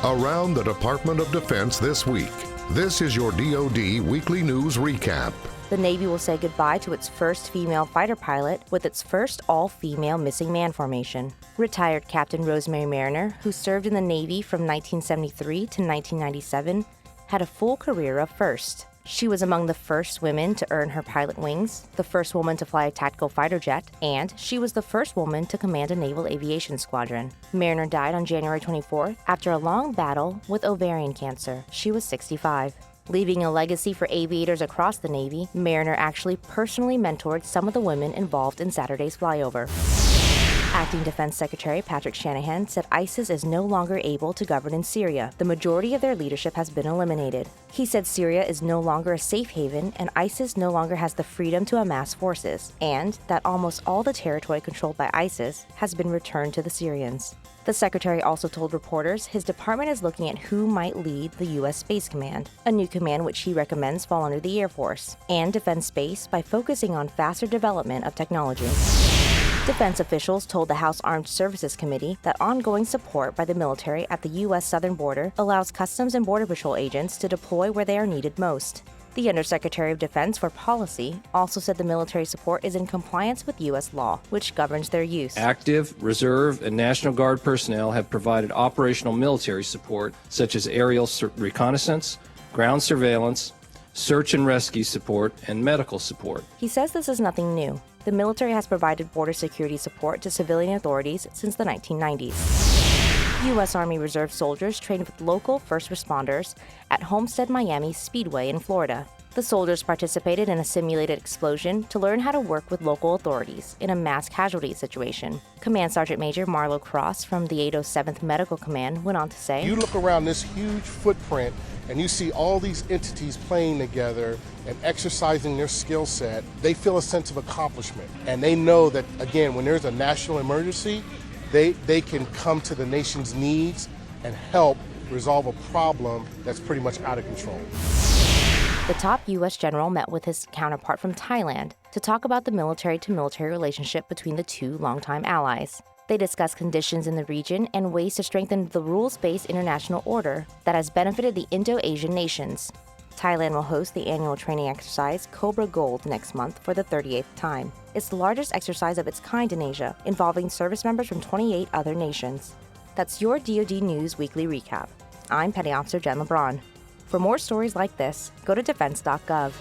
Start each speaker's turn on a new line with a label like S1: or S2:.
S1: Around the Department of Defense this week. This is your DoD Weekly News Recap.
S2: The Navy will say goodbye to its first female fighter pilot with its first all-female missing man formation. Retired Captain Rosemary Mariner, who served in the Navy from 1973 to 1997, had a full career of firsts. She was among the first women to earn her pilot wings, the first woman to fly a tactical fighter jet, and she was the first woman to command a naval aviation squadron. Mariner died on January 24th after a long battle with ovarian cancer. She was 65. Leaving a legacy for aviators across the Navy, Mariner actually personally mentored some of the women involved in Saturday's flyover. Acting Defense Secretary Patrick Shanahan said ISIS is no longer able to govern in Syria. The majority of their leadership has been eliminated. He said Syria is no longer a safe haven and ISIS no longer has the freedom to amass forces, and that almost all the territory controlled by ISIS has been returned to the Syrians. The secretary also told reporters his department is looking at who might lead the U.S. Space Command, a new command which he recommends fall under the Air Force, and defend space by focusing on faster development of technology. Defense officials told the House Armed Services Committee that ongoing support by the military at the U.S. southern border allows Customs and Border Patrol agents to deploy where they are needed most. The Undersecretary of Defense for Policy also said the military support is in compliance with U.S. law, which governs their use.
S3: Active, Reserve, and National Guard personnel have provided operational military support such as aerial reconnaissance, ground surveillance, search and rescue support, and medical support.
S2: He says this is nothing new. The military has provided border security support to civilian authorities since the 1990s. U.S. Army Reserve soldiers trained with local first responders at Homestead Miami Speedway in Florida. The soldiers participated in a simulated explosion to learn how to work with local authorities in a mass casualty situation. Command Sergeant Major Marlo Cross from the 807th Medical Command went on to say,
S4: "You look around this huge footprint and you see all these entities playing together and exercising their skill set. They feel a sense of accomplishment. And they know that, again, when there's a national emergency, they can come to the nation's needs and help resolve a problem that's pretty much out of control."
S2: The top U.S. general met with his counterpart from Thailand to talk about the military-to-military relationship between the two longtime allies. They discussed conditions in the region and ways to strengthen the rules-based international order that has benefited the Indo-Asian nations. Thailand will host the annual training exercise Cobra Gold next month for the 38th time. It's the largest exercise of its kind in Asia, involving service members from 28 other nations. That's your DoD News Weekly Recap. I'm Petty Officer Jen LeBron. For more stories like this, go to defense.gov.